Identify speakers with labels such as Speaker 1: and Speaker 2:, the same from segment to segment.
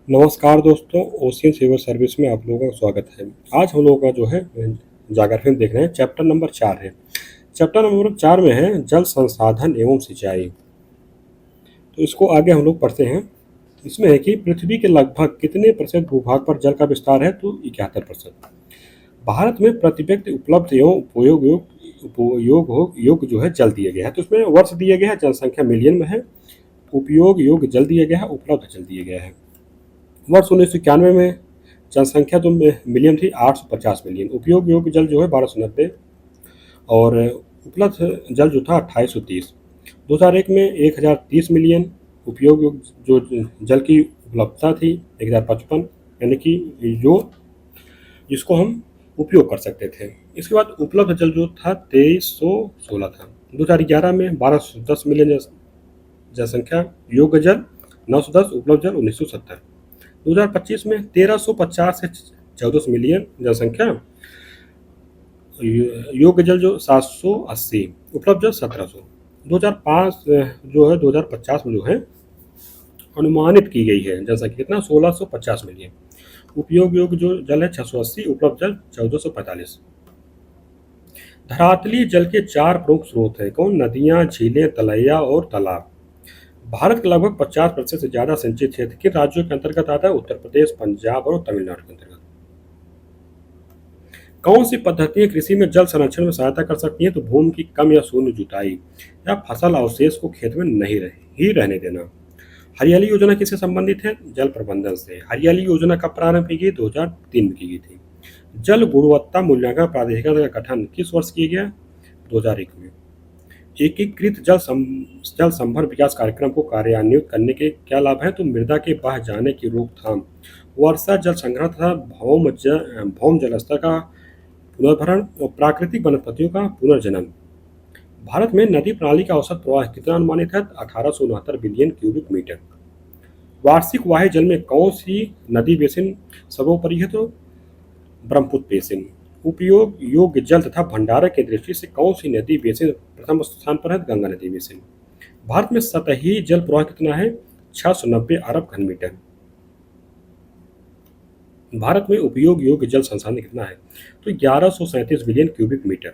Speaker 1: नमस्कार दोस्तों, ocean civil service में आप लोगों का स्वागत है। आज हम लोगों का जो है जाग्रफी में देख रहे हैं। चैप्टर नंबर 4 है। चैप्टर नंबर 4 में है जल संसाधन एवं सिंचाई। तो इसको आगे हम लोग पढ़ते हैं। इसमें है कि पृथ्वी के लगभग कितने प्रतिशत भूभाग पर जल का विस्तार है? तो 71%। भारत में प्रति व्यक्ति उपलब्ध एवं उपयोग योग्य जो है जल दिए गया है। तो इसमें वर्ष दिया गया है, जनसंख्या मिलियन में है, उपयोग योग्य जल दिया गया है, उपलब्ध जल दिया गया है। वर्ष 1991 में जनसंख्या जो मिलियन थी 850 मिलियन, उपयोग योग्य जल जो है 1290 और उपलब्ध जल जो था 2830। 2001 में 1030 मिलियन, उपयोग योग्य जो जल की उपलब्धता थी 1055, यानी कि जो जिसको हम उपयोग कर सकते थे। इसके बाद उपलब्ध जल जो था 2316 था। 2011 में 1210 मिलियन जनसंख्या, योग्य जल 910, उपलब्ध जल 1970। 2025 में 1350 से 1400 मिलियन जनसंख्या, योग्य जल जो 780, उपलब्ध जल 1700। 2005 जो है 2050 में जो है अनुमानित की गई है जनसंख्या कितना 1650 मिलियन, उपयोग योग्य जो जल है 680, उपलब्ध जल 1445। धरातलीय जल के 4 प्रमुख स्रोत हैं कौन? नदियां, झीलें, तलैया और तालाब। भारत का लगभग 50% से ज्यादा सिंचित क्षेत्र किन राज्यों के अंतर्गत आता है? उत्तर प्रदेश, पंजाब और तमिलनाडु के अंतर्गत। कौन सी पद्धतियां कृषि में जल संरक्षण में सहायता कर सकती हैं? तो भूमि की कम या शून्य जुताई या फसल अवशेष को खेत में नहीं ही रहने देना। हरियाली योजना किससे संबंधित है? जल प्रबंधन से। हरियाली योजना कब प्रारंभ की गई? 2003 में की गई थी। जल गुणवत्ता मूल्यांकन प्राधिकरण का गठन किस वर्ष किया गया? 2001 में। एकीकृत जल संभर विकास कार्यक्रम को कार्यान्वित करने के क्या लाभ हैं? तो मृदा के बह जाने की रोकथाम, वर्षा जल संग्रह तथा भौम जल स्तर का पुनर्भरण और प्राकृतिक वनस्पतियों का पुनर्जनन। भारत में नदी प्रणाली का औसत प्रवाह कितना अनुमानित है? 1869 बिलियन क्यूबिक मीटर। वार्षिक वायु जल में कौन सी नदी बेसिन सर्वोपरि है? तो ब्रह्मपुत्र बेसिन। उपयोग योग्य जल तथा भंडारण की दृष्टि से कौन सी नदी बेसिन प्रथम स्थान पर है? गंगा नदी बेसिन। भारत में सतही जल प्रवाह कितना है? 690 अरब घन मीटर। भारत में उपयोग योग्य जल संसाधन कितना है? तो 1137 बिलियन क्यूबिक मीटर।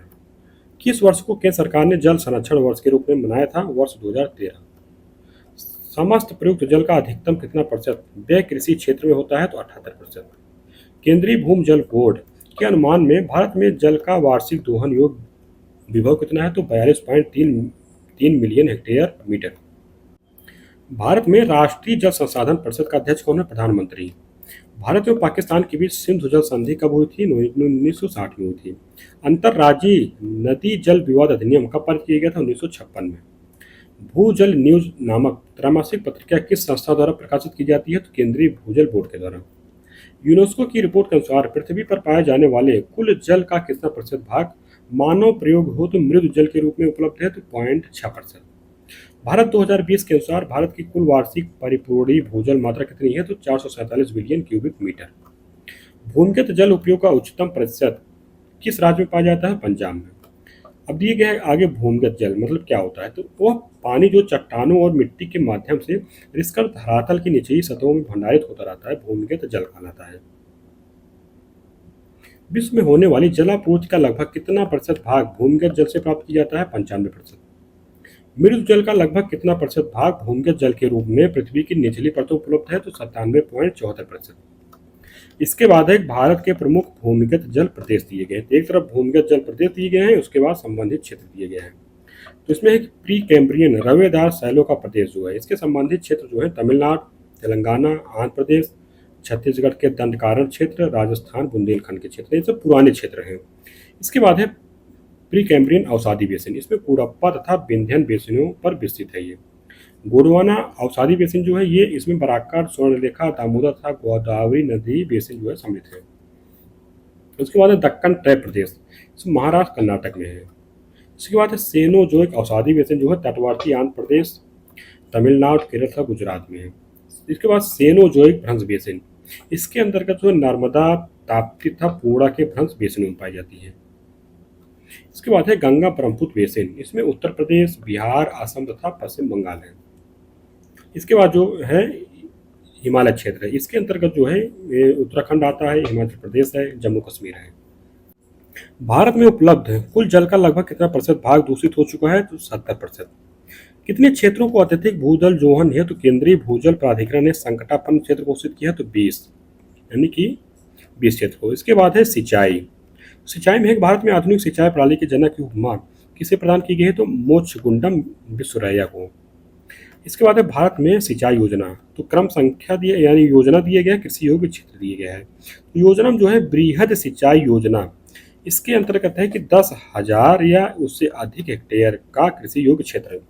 Speaker 1: किस वर्ष को केंद्र सरकार ने जल संरक्षण वर्ष के रूप में मनाया था? वर्ष 2013। समस्त प्रयुक्त जल का अधिकतम कितना प्रतिशत व्यय कृषि क्षेत्र में होता है? तो 78%। केंद्रीय भूमि जल बोर्ड के अनुमान में भारत में जल का वार्षिक दोहन योग्य विभव कितना है? तो 42.33 मिलियन हेक्टेयर मीटर। भारत में राष्ट्रीय जल संसाधन परिषद का अध्यक्ष कौन है? प्रधानमंत्री। भारत और पाकिस्तान के बीच सिंधु जल संधि कब हुई थी? 1960 में हुई थी। अंतर्राज्यीय नदी जल विवाद अधिनियम कब पारित किया गया था? 1956 में। भूजल न्यूज नामक त्रैमासिक पत्रिका किस संस्था द्वारा प्रकाशित की जाती है? तो केंद्रीय भूजल बोर्ड के द्वारा। यूनेस्को की रिपोर्ट के अनुसार पृथ्वी पर पाए जाने वाले कुल जल का कितना प्रतिशत भाग मानव प्रयोग हो तो मृदु जल के रूप में उपलब्ध है? तो 0.6%। भारत 2020 के अनुसार भारत की कुल वार्षिक परिपूर्णी भूजल मात्रा कितनी है? तो 447 बिलियन क्यूबिक मीटर। भूमिगत जल उपयोग का उच्चतम प्रतिशत किस राज्य में पाया जाता है? पंजाब में। अब दिए गए आगे भूमिगत जल मतलब क्या होता है? तो वह पानी जो चट्टानों और मिट्टी के माध्यम से रिसकर धरातल की निचली सतहों में भंडारित होता रहता है, भूमिगत जल कहलाता है। विश्व में होने वाली जलापूर्ति का लगभग कितना प्रतिशत भाग भूमिगत जल से प्राप्त किया जाता है? 95%। मृदु जल का लगभग कितना प्रतिशत भाग भूमिगत जल के रूप में पृथ्वी की निचली परतों में उपलब्ध है? तो 97.74%। इसके बाद एक भारत के प्रमुख भूमिगत जल प्रदेश दिए गए हैं। तो एक तरफ भूमिगत जल प्रदेश दिए गए हैं, उसके बाद संबंधित क्षेत्र दिए गए हैं। तो इसमें एक प्री कैम्ब्रियन रवेदार शैलों का प्रदेश जो है, इसके संबंधित क्षेत्र जो है तमिलनाडु, तेलंगाना, आंध्र प्रदेश, छत्तीसगढ़ के दंडकारण्य क्षेत्र, राजस्थान, बुंदेलखंड के क्षेत्र, ये सब पुराने क्षेत्र हैं। इसके बाद है प्री कैम्ब्रियन अवसादी बेसिन, इसमें कुड़प्पा तथा विंध्यन बेसिनों पर विस्तृत है। ये गोंडवाना अवसादी बेसिन जो है ये इसमें बराकर, स्वर्णरेखा, दामोदर तथा गोदावरी नदी बेसिन जो है सम्मिलित है। उसके बाद है दक्कन ट्रैप प्रदेश, इसमें महाराष्ट्र, कर्नाटक में है। इसके बाद है सेनोजोइक अवसादी बेसिन जो है तटवर्ती आंध्र प्रदेश, तमिलनाडु, केरल तथा गुजरात में है। इसके बाद सेनोजोइक भ्रंश बेसिन, इसके अंतर्गत जो है नर्मदा, ताप्ती तथा पूर्णा के भ्रंश बेसिन में पाई जाती है। इसके बाद है गंगा ब्रह्मपुत्र बेसिन, इसमें उत्तर प्रदेश, बिहार, असम तथा पश्चिम बंगाल है। इसके बाद जो है हिमालय क्षेत्र है। इसके अंतर्गत जो है ये उत्तराखंड आता है, हिमाचल प्रदेश है, जम्मू कश्मीर है। भारत में उपलब्ध कुल जल का लगभग कितना प्रतिशत भाग दूषित हो चुका है? तो 70%। कितने क्षेत्रों को अत्यधिक भूजल दोहन हेतु केंद्रीय भूजल प्राधिकरण ने संकटापन्न क्षेत्र घोषित किया? तो 20, यानी कि 20 क्षेत्र को। इसके बाद है सिंचाई। सिंचाई में भारत में आधुनिक सिंचाई प्रणाली के जनक की उपमा किसे प्रदान की गई है? तो मोक्षगुंडम विश्वरैया को। इसके बाद है भारत में सिंचाई योजना। तो क्रम संख्या दिए यानी योजना दिए गया, कृषि योग्य क्षेत्र दिए गया है। योजना में जो है बृहद सिंचाई योजना, इसके अंतर्गत है कि 10,000 या उससे अधिक हेक्टेयर का कृषि योग्य क्षेत्र।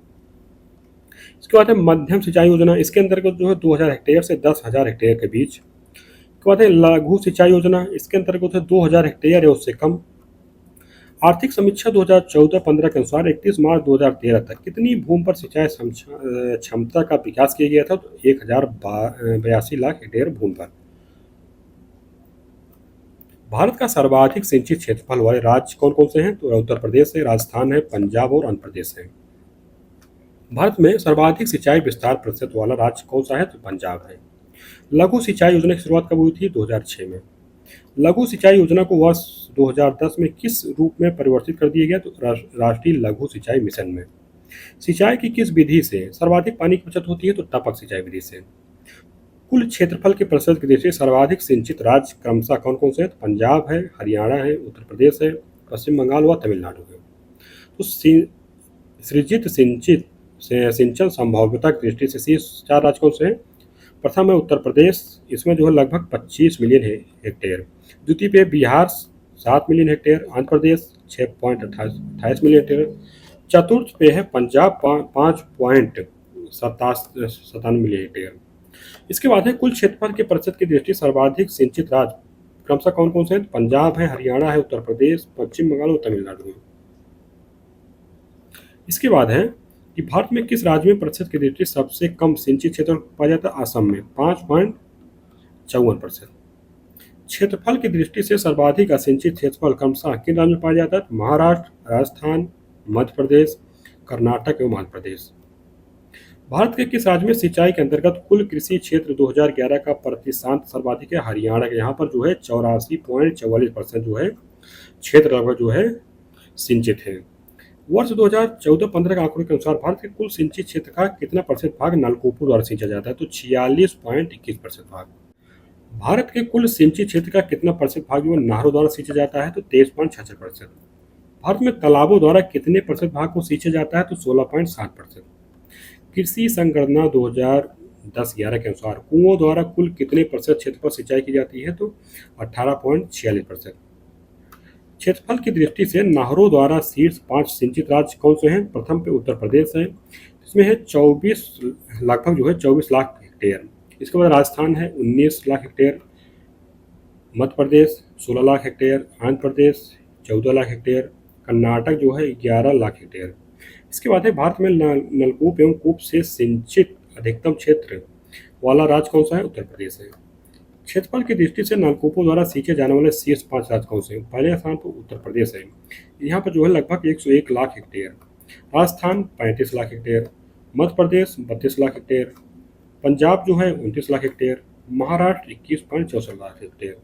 Speaker 1: इसके बाद है मध्यम सिंचाई योजना। इसके अंतर्गत जो है 2,000 हेक्टेयर से 10,000 हेक्टेयर के बीच। इसके बाद है लघु सिंचाई योजना। इसके अंतर्गत है 2,000 हेक्टेयर या उससे कम। आर्थिक समीक्षा 2014-15 के अनुसार 31 मार्च 2013 तक कितनी भूमि पर सिंचाई क्षमता का विकास किया गया था? तो 1,082 लाख हेक्टेयर भूमि पर। भारत का सर्वाधिक सिंचित क्षेत्रफल वाले राज्य कौन कौन से हैं? तो उत्तर प्रदेश है, राजस्थान है, पंजाब और आंध्र प्रदेश है। भारत में सर्वाधिक सिंचाई विस्तार प्रतिशत वाला राज्य कौन सा है? तो पंजाब है। लघु सिंचाई योजना की शुरुआत कब हुई थी? 2006 में। लघु सिंचाई योजना को वर्ष 2010 में किस रूप में परिवर्तित कर दिया गया? तो राष्ट्रीय लघु सिंचाई मिशन में। सिंचाई की किस विधि से सर्वाधिक पानी की बचत होती है? तो टपक सिंचाई विधि से। कुल क्षेत्रफल के प्रतिशत की दृष्टि से सर्वाधिक सिंचित राज्य क्रमशः कौन कौन से हैं? तो पंजाब है, हरियाणा है, उत्तर प्रदेश है, पश्चिम बंगाल व तमिलनाडु है। तो सृजित सिंचित सिंचन संभाव्यता की दृष्टि से शीर्ष 4 राज्य कौन से हैं? प्रथम है उत्तर प्रदेश, इसमें जो है लगभग 25 मिलियन हेक्टेयर। द्वितीय पे Bihar 7 million hectare, Andhra Pradesh 6.28 million hectare. चतुर्थ पे है पंजाब 5.57 मिलियन हेक्टेयर। इसके बाद है कुल क्षेत्रफल के प्रतिशत की दृष्टि सर्वाधिक सिंचित राज्य क्रमशः कौन कौन से हैं? पंजाब है, हरियाणा है, उत्तर प्रदेश, पश्चिम बंगाल और तमिलनाडु है। इसके बाद है कि भारत में किस राज्य में प्रतिशत की दृष्टि सबसे कम सिंचित क्षेत्र पाया जाता है? असम में 5.54%। क्षेत्रफल की दृष्टि से सर्वाधिक असिंचित क्षेत्रफल क्रमशः किन राज्यों में पाया जाता है? महाराष्ट्र, राजस्थान, मध्य प्रदेश, कर्नाटक एवं मध्य प्रदेश। भारत के किस राज्य में सिंचाई के अंतर्गत कुल कृषि क्षेत्र 2011 का प्रतिशत सर्वाधिक है? हरियाणा के। यहाँ पर जो है 84.44% जो है क्षेत्र लगभग जो है सिंचित है। वर्ष 2014-15 के आंकड़ों के अनुसार भारत के कुल सिंचित क्षेत्र का कितना प्रतिशत भाग नलकूपों द्वारा सिंचा जाता है? तो 46.21% भाग। भारत के कुल सिंचित क्षेत्र का कितना प्रतिशत भाग जो नहरों द्वारा सिंचा जाता है? तो 23.66%। भारत में तालाबों द्वारा कितने प्रतिशत भाग को सिंचा जाता है? तो 16.60%। कृषि संगणना 2010-11 के अनुसार कुओं द्वारा कुल कितने प्रतिशत क्षेत्र पर सिंचाई की जाती है? तो 18.46%। क्षेत्रफल की दृष्टि से नहरों द्वारा शीर्ष 5 सिंचित राज्य कौन से हैं? प्रथम पे उत्तर प्रदेश है, इसमें है 24 लगभग जो है 24 लाख हेक्टेयर। इसके बाद राजस्थान है 19 lakh hectare, Madhya Pradesh 16 lakh hectare, Andhra Pradesh 14 lakh hectare, Karnataka जो है 11 लाख हेक्टेयर। इसके बाद है भारत में नलकूप एवं कूप से सिंचित अधिकतम क्षेत्र वाला राज्य कौन सा है? उत्तर प्रदेश है। क्षेत्रफल की दृष्टि से नलकूपों द्वारा सींचे जाने वाले शीर्ष 5 राज्य कौन से हैं? पहले स्थान पर उत्तर प्रदेश है, यहाँ पर जो है लगभग 101 lakh hectare. Rajasthan 35 lakh hectare, Madhya Pradesh 32 lakh hectare, Punjab जो है 29 लाख हेक्टेयर, महाराष्ट्र 21.64 लाख हेक्टेयर।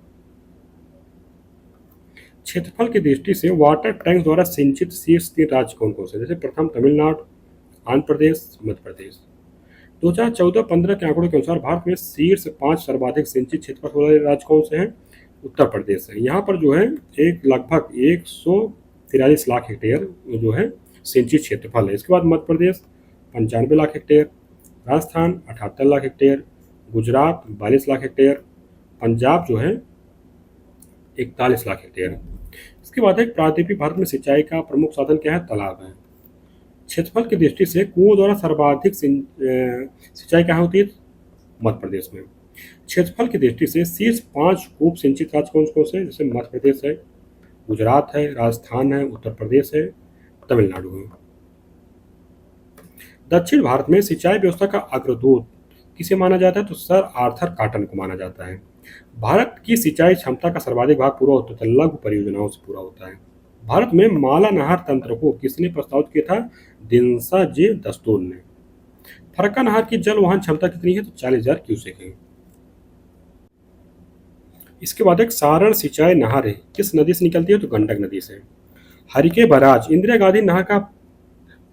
Speaker 1: क्षेत्रफल की दृष्टि से वाटर टैंक द्वारा सिंचित शीर्ष 3 राज्य कौन कौन से? जैसे प्रथम तमिलनाडु, आंध्र प्रदेश, मध्य प्रदेश। 2014-15 के आंकड़ों के अनुसार भारत में शीर्ष 5 सर्वाधिक सिंचित क्षेत्रफल वाले राज्य कौन से हैं? उत्तर प्रदेश है। यहाँ पर जो है एक लगभग 143 लाख हेक्टेयर जो है सिंचित क्षेत्रफल है। इसके बाद Madhya Pradesh 95 lakh hectare, Rajasthan 78 lakh hectare, Gujarat 42 lakh hectare, Punjab जो है 41 लाख हेक्टेयर। इसके बाद एक प्रायद्वीपीय भारत में सिंचाई का प्रमुख साधन क्या है? तालाब है। क्षेत्रफल की दृष्टि से कुओं द्वारा सर्वाधिक सिंचाई कहाँ होती है? मध्य प्रदेश में। क्षेत्रफल की दृष्टि से शीर्ष 5 कूप सिंचित राज्य कौन कौन से हैं? जैसे मध्य प्रदेश है, गुजरात है, राजस्थान है, उत्तर प्रदेश है, तमिलनाडु है। दक्षिण भारत में सिंचाई व्यवस्था का अग्रदूत किसे माना जाता है? तो सर आर्थर कॉटन को माना जाता है। भारत की सिंचाई क्षमता का सर्वाधिक भाग पूरा होता है लघु परियोजनाओं से पूरा होता है। भारत में माला नहर तंत्र को किसने प्रस्तावित किया था? दिनसा जे दस्तूर ने। फरक्का नहर की जल वहन क्षमता कितनी है? तो 40,000 क्यूसेक है। इसके बाद एक सारण सिंचाई नहर है, किस नदी से निकलती है? तो गंडक नदी से। हरिके बराज इंदिरा गांधी नहर का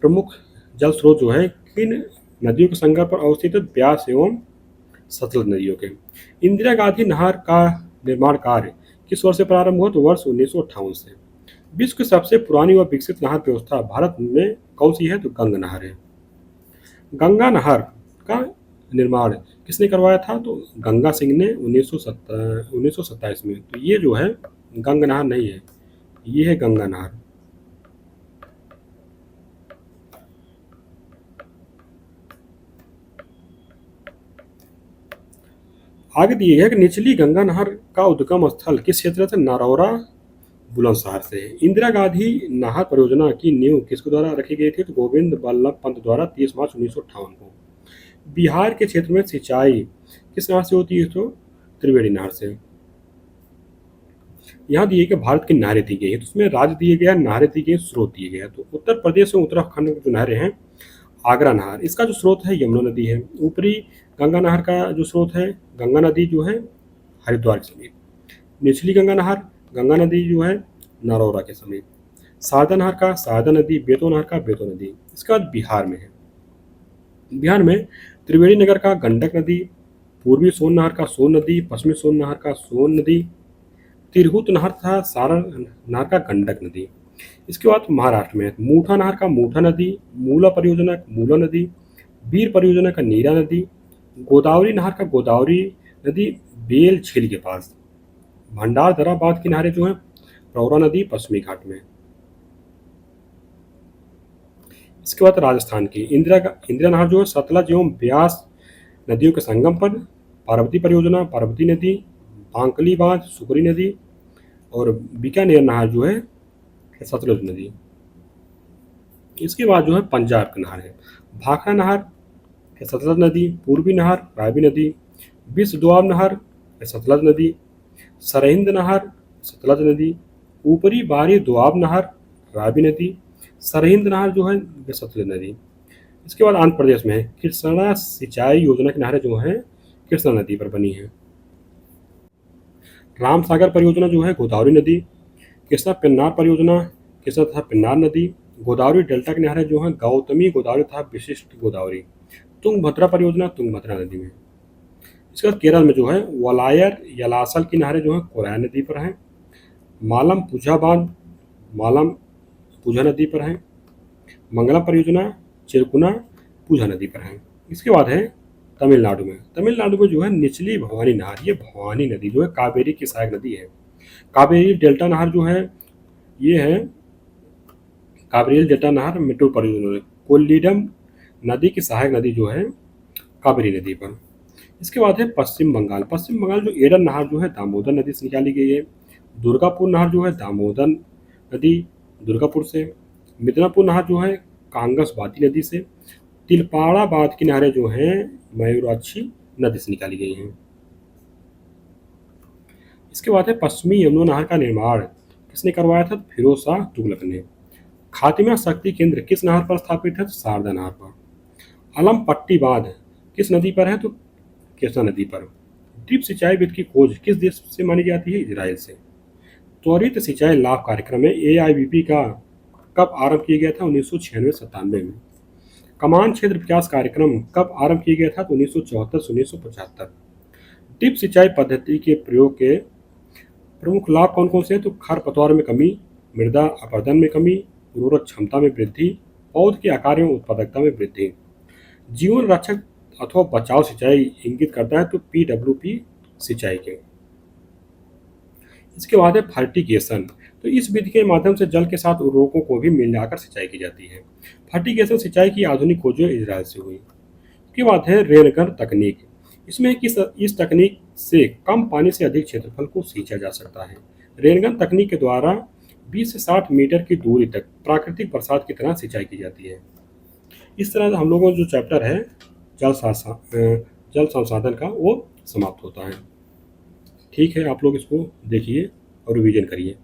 Speaker 1: प्रमुख जल स्रोत जो है किन नदियों के संगम पर अवस्थित है? ब्यास एवं सतलज नदियों के। इंदिरा गांधी नहर का निर्माण कार्य किस वर्ष से प्रारंभ हुआ? तो वर्ष 1958 से। विश्व की सबसे पुरानी व विकसित नहर व्यवस्था भारत में कौन सी है? तो गंगा नहर है। गंगा नहर का निर्माण किसने करवाया था? तो गंगा सिंह ने 1927 में। तो ये जो है गंगा नहर नहीं है, ये है गंगा नहर। आगे दिए गए कि निचली गंगा नहर का उद्गम स्थल किस क्षेत्र से? नरौरा बुलंदशहर से है। इंदिरा गांधी नहर परियोजना की नींव किसके द्वारा रखी गई थी? तो गोविंद बल्लभ पंत द्वारा 30 मार्च 1958 को। बिहार के क्षेत्र में सिंचाई किस नहर से होती है? तो त्रिवेणी नहर से। यहाँ दिए गए भारत की नहरें दी गई है, तो उसमें राज्य दिए गए हैं, नहरें दी गई, स्रोत दिए गए हैं। तो उत्तर प्रदेश और उत्तराखंड की जो नहरें हैं, आगरा नहर, इसका जो स्रोत है यमुना नदी है। ऊपरी गंगा नहर का जो स्रोत है गंगा नदी जो है हरिद्वार के समीप। निचली गंगा नदी जो है नरौरा के समीप। शारदा नहर का शारदा नदी, बेतो नहर का बेतो नदी। इसके बाद बिहार में है, बिहार में त्रिवेणी नगर का गंडक नदी, पूर्वी सोन नहर का सोन नदी, पश्चिमी सोन नहर का सोन नदी, तिरहुत नहर था सारण नहर का गंडक नदी। इसके बाद महाराष्ट्र में मूठा नहर का मूठा नदी, मूला परियोजना का मूला नदी, बीर परियोजना का नीरा नदी, गोदावरी नहर का गोदावरी नदी बेल झील के पास। भंडारदरा बांध की नहरें जो है प्रवरा नदी पश्चिमी घाट में। इसके बाद राजस्थान की इंदिरा नहर जो है सतलज एवं ब्यास नदियों के संगम पर। पार्वती परियोजना पार्वती नदी, बांकली बांध सुकरी नदी, और बीकानेर नहर जो है सतलुज नदी। इसके बाद जो है पंजाब की नहर है, भाखड़ा नहर सतलज नदी, पूर्वी नहर रावी नदी, विश्व दोआब नहर सतलज नदी, सरहिंद नहर सतलज नदी, ऊपरी बारी दोआब नहर रावी नदी, सरहिंद नहर जो है सतलज नदी। इसके बाद आंध्र प्रदेश में है कृष्णा सिंचाई योजना की नहरें जो है कृष्णा नदी पर बनी है। राम सागर परियोजना जो है गोदावरी नदी, कृष्णा पेन्नार परियोजना कृष्णा तथा पेन्नार नदी, गोदावरी डेल्टा की नहरें जो हैं गौतमी गोदावरी तथा विशिष्ट गोदावरी, तुंगभद्रा परियोजना तुंगभद्रा नदी में। इसके बाद केरल में जो है वलायर यलासल की नहरें जो है कोराय नदी पर हैं, मालम पुझा बांध मालम पुझा नदी पर है, मंगलम परियोजना चिरकुना पुझा नदी पर है। इसके बाद है तमिलनाडु में जो है निचली भवानी नहर, ये भवानी नदी जो है कावेरी की सहायक नदी है। कावेरी डेल्टा नहर जो है ये है कावेरी डेल्टा नहर मेट्रो परियोजना, कोल्लीडम नदी की सहायक नदी जो है कावेरी नदी पर। इसके बाद है पश्चिम बंगाल जो एडन नहर जो है दामोदर नदी से निकाली गई है। दुर्गापुर नहर जो है दामोदर नदी दुर्गापुर से। मिदनापुर नहर जो है कांगस बाती नदी से। तिलपाड़ा बांध की नहरें जो हैं मयूराक्षी नदी से निकाली गई हैं। इसके बाद है पश्चिमी यमुना नहर का निर्माण किसने करवाया था? फिरोज शाह तुगलक ने। खातिमा शक्ति केंद्र किस नहर पर स्थापित है? शारदा नहर पर। अलम पट्टी बांध किस नदी पर है? तो कृष्णा नदी पर। ड्रिप सिंचाई विधि की खोज किस देश से मानी जाती है? इजराइल से। त्वरित सिंचाई लाभ कार्यक्रम में AIBP का कब आरंभ किया गया था? 1996-97 में। कमान क्षेत्र विकास कार्यक्रम कब आरंभ किया गया था? तो 1974 से 1975। ड्रिप सिंचाई पद्धति के प्रयोग के प्रमुख लाभ कौन कौन से हैं? तो खरपतवार में कमी, मृदा अपरदन में कमी, उर्वरक क्षमता में वृद्धि, पौध के आकार एवं उत्पादकता में वृद्धि। जीवन रक्षक अथवा बचाव सिंचाई इंगित करता है तो PWP सिंचाई के। इसके बाद है फर्टिगेशन, तो इस विधि के माध्यम से जल के साथ उर्वरकों को भी मिलाकर सिंचाई की जाती है। फर्टिगेशन सिंचाई की आधुनिक खोज इजराइल से हुई। इसके बाद है रेनगन तकनीक, इसमें इस तकनीक से कम पानी से अधिक क्षेत्रफल को सींचा जा सकता है। रेनगन तकनीक के द्वारा 20 से 60 मीटर की दूरी तक प्राकृतिक बरसात की तरह सिंचाई की जाती है। इस तरह हम लोगों का जो चैप्टर है जल संसाधन का वो समाप्त होता है। ठीक है, आप लोग इसको देखिए और रिवीजन करिए।